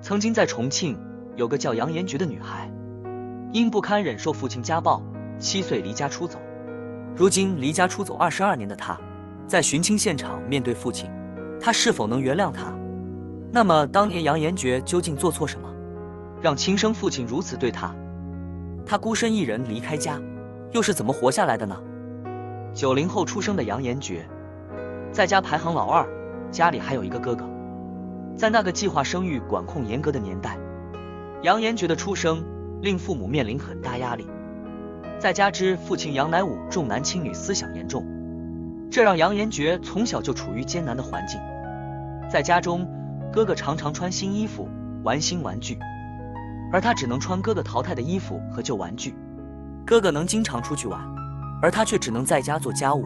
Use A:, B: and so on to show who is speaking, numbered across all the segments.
A: 曾经在重庆有个叫杨延觉的女孩，因不堪忍受父亲家暴，7岁离家出走。如今离家出走22年的她，在寻亲现场面对父亲，她是否能原谅他？那么当年杨延觉究竟做错什么，让亲生父亲如此对他？他孤身一人离开家，又是怎么活下来的呢？90后出生的杨延觉，在家排行老2，家里还有一个哥哥。在那个计划生育管控严格的年代，杨延觉的出生令父母面临很大压力。再加之父亲杨乃武重男轻女思想严重，这让杨延觉从小就处于艰难的环境。在家中，哥哥常常穿新衣服玩新玩具，而他只能穿哥哥淘汰的衣服和旧玩具。哥哥能经常出去玩，而他却只能在家做家务。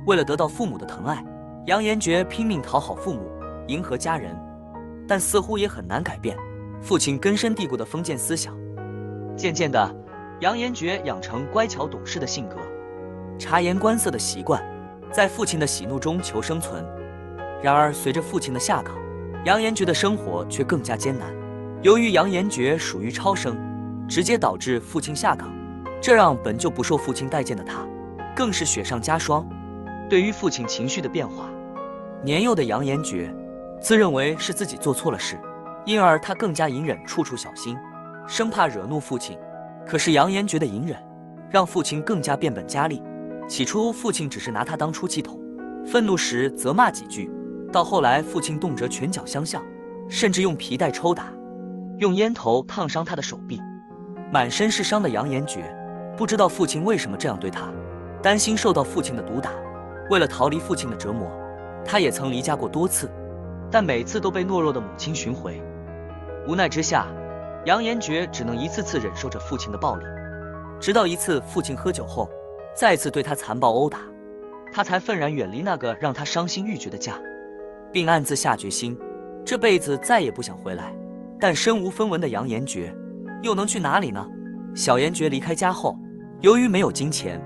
A: 为了得到父母的疼爱，杨延觉拼命讨好父母，迎合家人，但似乎也很难改变父亲根深蒂固的封建思想。渐渐的，杨延觉养成乖巧懂事的性格，察言观色的习惯，在父亲的喜怒中求生存。然而随着父亲的下岗，杨延觉的生活却更加艰难。由于杨延觉属于超生，直接导致父亲下岗，这让本就不受父亲待见的他更是雪上加霜。对于父亲情绪的变化，年幼的杨延觉自认为是自己做错了事，因而他更加隐忍，处处小心，生怕惹怒父亲。可是杨延觉的隐忍让父亲更加变本加厉。起初父亲只是拿他当出气筒，愤怒时责骂几句，到后来父亲动辄拳脚相向，甚至用皮带抽打，用烟头烫伤他的手臂。满身是伤的杨延觉不知道父亲为什么这样对他，担心受到父亲的毒打。为了逃离父亲的折磨，他也曾离家过多次，但每次都被懦弱的母亲寻回。无奈之下，杨延觉只能一次次忍受着父亲的暴力，直到一次父亲喝酒后再次对他残暴殴打，他才愤然远离那个让他伤心欲绝的家，并暗自下决心这辈子再也不想回来。但身无分文的杨延觉又能去哪里呢？小延觉离开家后，由于没有金钱，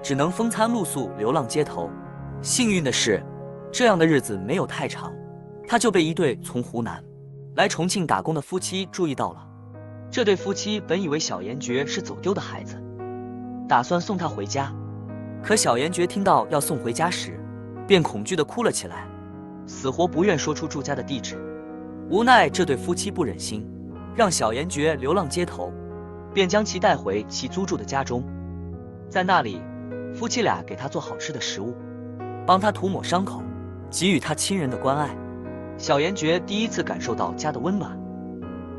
A: 只能风餐露宿，流浪街头。幸运的是，这样的日子没有太长，他就被一对从湖南来重庆打工的夫妻注意到了。这对夫妻本以为小延觉是走丢的孩子，打算送他回家，可小延觉听到要送回家时，便恐惧地哭了起来，死活不愿说出住家的地址。无奈这对夫妻不忍心让小延觉流浪街头，便将其带回其租住的家中。在那里，夫妻俩给他做好吃的食物，帮他涂抹伤口，给予他亲人的关爱。小延觉第一次感受到家的温暖。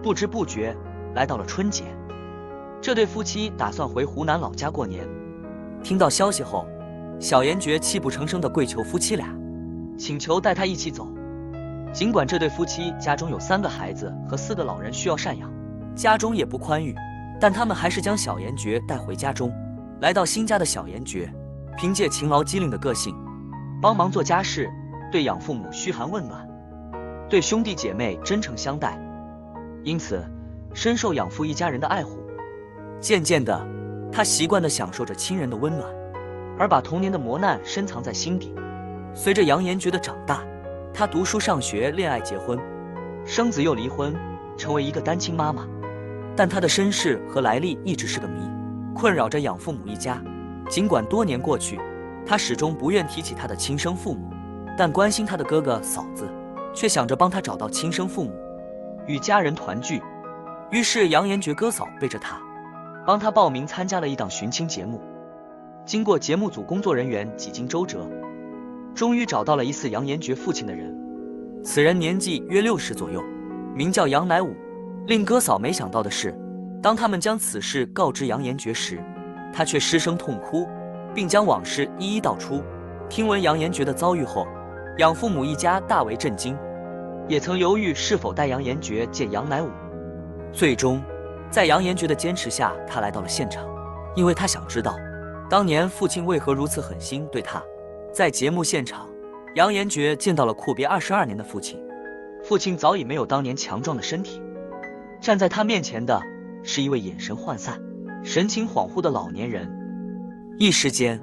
A: 不知不觉来到了春节，这对夫妻打算回湖南老家过年。听到消息后，小延觉泣不成声地跪求夫妻俩，请求带他一起走。尽管这对夫妻家中有3个孩子和4个老人需要赡养，家中也不宽裕，但他们还是将小延觉带回家中。来到新家的小延觉，凭借勤劳机灵的个性，帮忙做家事，对养父母嘘寒问暖，对兄弟姐妹真诚相待，因此深受养父一家人的爱护。渐渐的，他习惯地享受着亲人的温暖，而把童年的磨难深藏在心底。随着杨延觉的长大，他读书上学，恋爱结婚，生子又离婚，成为一个单亲妈妈。但他的身世和来历一直是个谜，困扰着养父母一家。尽管多年过去，他始终不愿提起他的亲生父母，但关心他的哥哥嫂子却想着帮他找到亲生父母，与家人团聚。于是杨延觉哥嫂背着他，帮他报名参加了一档寻亲节目。经过节目组工作人员几经周折，终于找到了疑似杨延觉父亲的人。此人年纪约60左右，名叫杨乃武。令哥嫂没想到的是，当他们将此事告知杨延觉时，他却失声痛哭，并将往事一一道出。听闻杨延觉的遭遇后，养父母一家大为震惊，也曾犹豫是否带杨延觉见杨乃武。最终在杨延觉的坚持下，他来到了现场，因为他想知道当年父亲为何如此狠心对他。在节目现场，杨延觉见到了阔别22年的父亲，父亲早已没有当年强壮的身体，站在他面前的是一位眼神涣散、神情恍惚的老年人。一时间，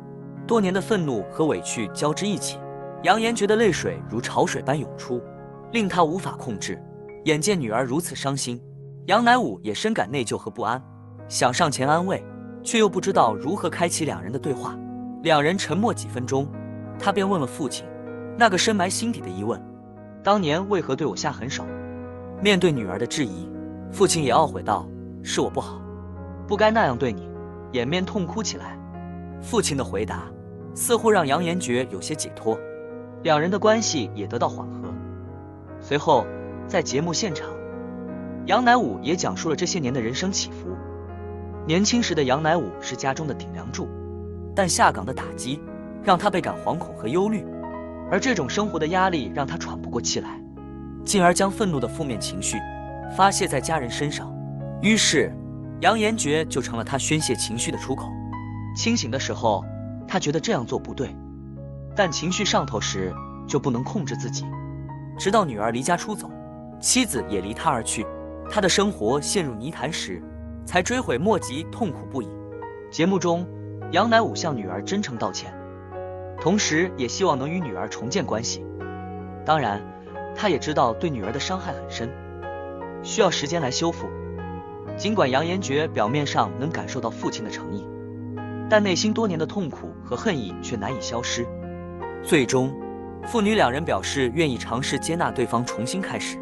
A: 多年的愤怒和委屈交织一起，杨延觉的泪水如潮水般涌出，令他无法控制。眼见女儿如此伤心，杨乃武也深感内疚和不安，想上前安慰，却又不知道如何开启两人的对话。两人沉默几分钟，他便问了父亲那个深埋心底的疑问：当年为何对我下狠手？面对女儿的质疑，父亲也懊悔道：是我不好，不该那样对你，掩面痛哭起来。父亲的回答似乎让杨延觉有些解脱，两人的关系也得到缓和。随后在节目现场，杨乃武也讲述了这些年的人生起伏。年轻时的杨乃武是家中的顶梁柱，但下岗的打击让他倍感惶恐和忧虑，而这种生活的压力让他喘不过气来，进而将愤怒的负面情绪发泄在家人身上。于是杨延觉就成了他宣泄情绪的出口。清醒的时候他觉得这样做不对，但情绪上头时就不能控制自己，直到女儿离家出走，妻子也离他而去，他的生活陷入泥潭时才追悔莫及，痛苦不已。节目中杨乃武向女儿真诚道歉，同时也希望能与女儿重建关系。当然他也知道对女儿的伤害很深，需要时间来修复。尽管杨延觉表面上能感受到父亲的诚意，但内心多年的痛苦和恨意却难以消失。最终父女两人表示愿意尝试接纳对方，重新开始。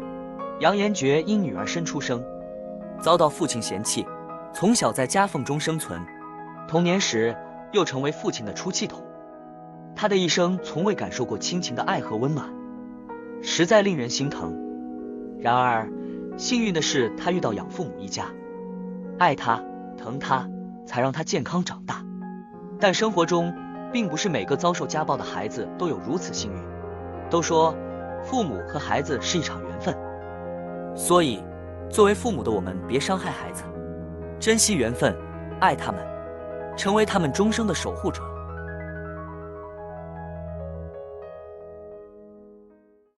A: 杨延觉因女儿身出生，遭到父亲嫌弃，从小在夹缝中生存，童年时又成为父亲的出气筒。他的一生从未感受过亲情的爱和温暖，实在令人心疼。然而幸运的是他遇到养父母一家，爱他疼他，才让他健康长大。但生活中并不是每个遭受家暴的孩子都有如此幸运。都说父母和孩子是一场缘分，所以作为父母的我们别伤害孩子，珍惜缘分，爱他们，成为他们终生的守护者。